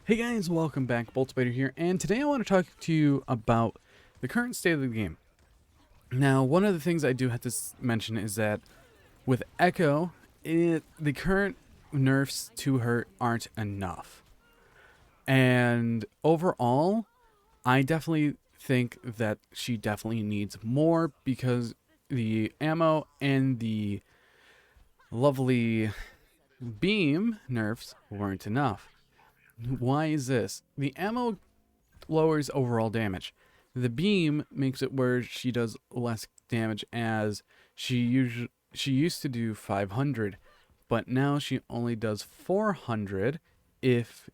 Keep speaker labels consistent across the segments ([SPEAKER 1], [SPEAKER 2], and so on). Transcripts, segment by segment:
[SPEAKER 1] Hey guys, welcome back. Boltspider here, and today I want to talk to you about the current state of the game. Now, one of the things I do have to mention is that with Echo, the current nerfs to her aren't enough. And overall, I definitely think that she definitely needs more because the ammo and the lovely beam nerfs weren't enough. Why is this? The ammo lowers overall damage. The beam makes it where she does less damage as she used to do 500, but now she only does 400 if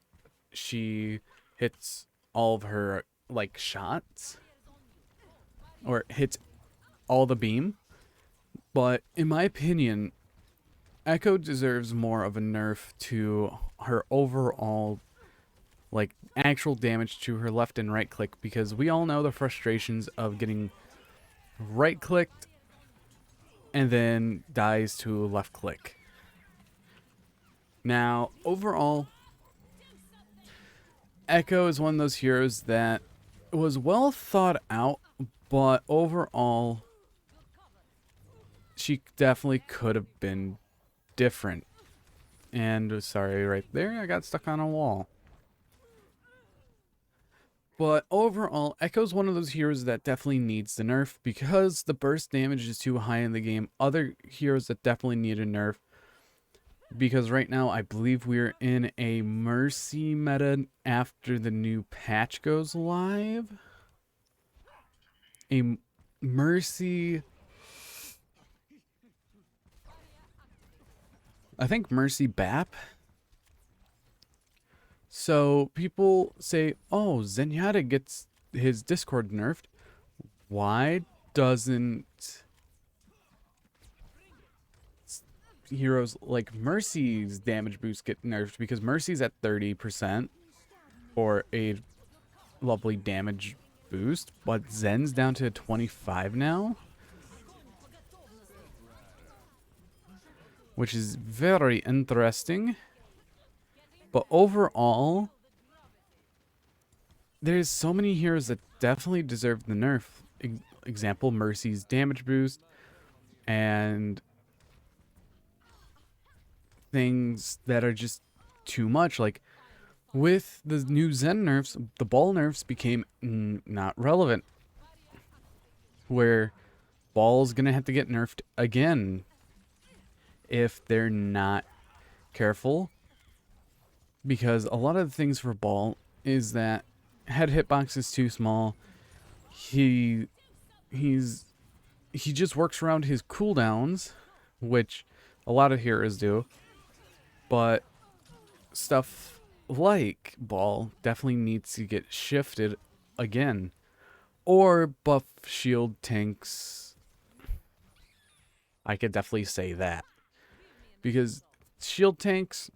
[SPEAKER 1] she hits all of her like shots or hits all the beam. But in my opinion, Echo deserves more of a nerf to her overall like actual damage to her left and right click, because we all know the frustrations of getting right clicked and then dies to left click. Now, overall, Echo is one of those heroes that was well thought out, but overall, she definitely could have been different. And sorry, right there, I got stuck on a wall. But overall, Echo's one of those heroes that definitely needs the nerf because the burst damage is too high in the game. Other heroes that definitely need a nerf, because right now I believe we're in a Mercy meta after the new patch goes live. A Mercy, I think Mercy BAP. So people say, oh, Zenyatta gets his Discord nerfed. Why doesn't heroes like Mercy's damage boost get nerfed? Because Mercy's at 30% for a lovely damage boost, but Zen's down to 25 now, which is very interesting. But overall, there's so many heroes that definitely deserve the nerf. Example, Mercy's damage boost and things that are just too much. Like with the new Zen nerfs, the ball nerfs became not relevant. Where ball's gonna have to get nerfed again if they're not careful. Because a lot of the things for ball is that head hitbox is too small. He he's he just works around his cooldowns, which a lot of heroes do. But stuff like ball definitely needs to get shifted again. Or buff shield tanks. I could definitely say that. Because shield tanks,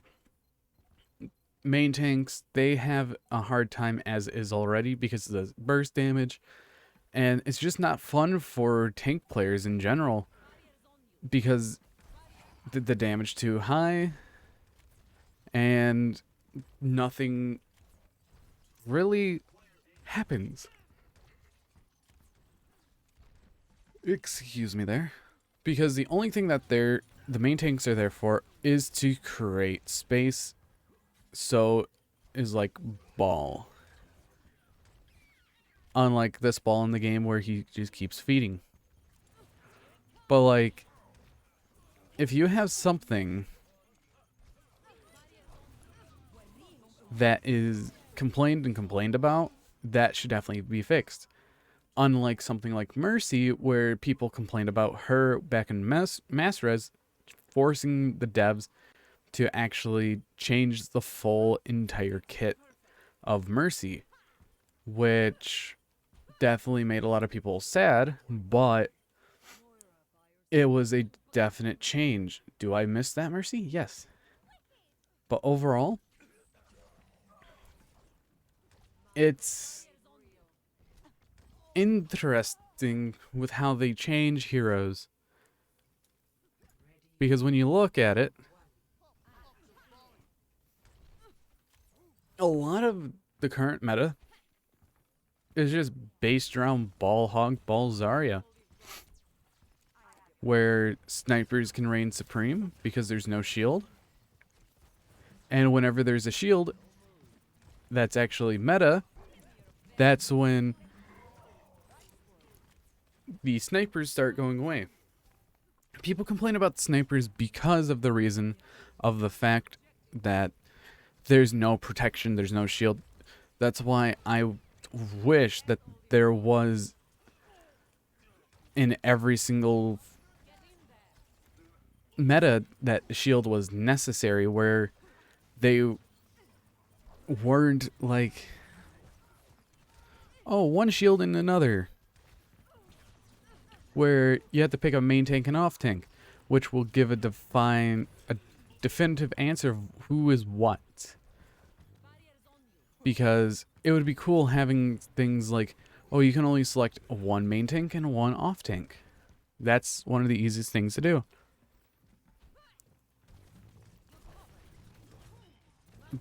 [SPEAKER 1] main tanks, they have a hard time as is already because of the burst damage. And it's just not fun for tank players in general because the damage too high and nothing really happens. Excuse me there. Because the only thing that the main tanks are there for is to create space. So is like ball. Unlike this ball in the game where he just keeps feeding. But like, if you have something that is complained and complained about, that should definitely be fixed. Unlike something like Mercy, where people complained about her back in Mass Res, forcing the devs to actually change the full entire kit of Mercy, which definitely made a lot of people sad, but it was a definite change. Do I miss that Mercy? Yes. But overall, it's interesting with how they change heroes. Because when you look at it, a lot of the current meta is just based around Ball Hog, Ball Zarya, where snipers can reign supreme because there's no shield. And whenever there's a shield that's actually meta, that's when the snipers start going away. People complain about snipers because of the reason of the fact that there's no protection, there's no shield. That's why I wish that there was in every single meta that shield was necessary, where they weren't like, oh, one shield and another, where you have to pick a main tank and off tank, which will give a definitive answer of who is what. Because it would be cool having things like, oh, you can only select one main tank and one off tank. That's one of the easiest things to do.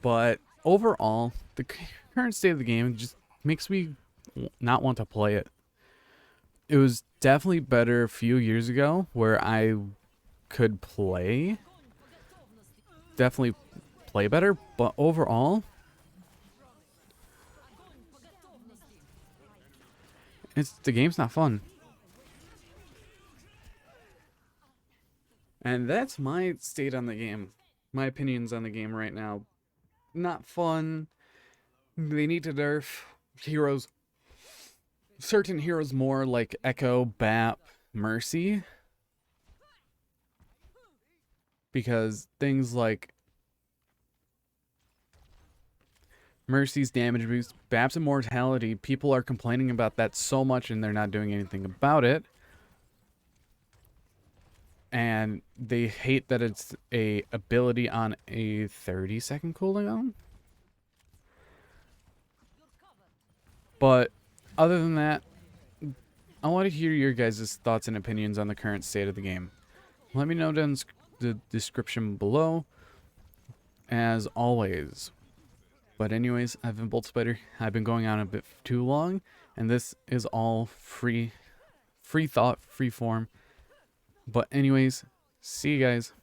[SPEAKER 1] But overall, the current state of the game just makes me not want to play it. It was definitely better a few years ago where I could definitely play better, but overall, the game's not fun. And that's my state on the game. My opinions on the game right now. Not fun. They need to nerf heroes. Certain heroes more, like Echo, Bap, Mercy. Because things like Mercy's damage boost, Bap's immortality, people are complaining about that so much and they're not doing anything about it. And they hate that it's a ability on a 30-second cooldown. But other than that, I want to hear your guys' thoughts and opinions on the current state of the game. Let me know down in the description below, as always. But anyways, I've been Bolt Spider. I've been going on a bit too long, and this is all free thought, free form. But anyways, see you guys.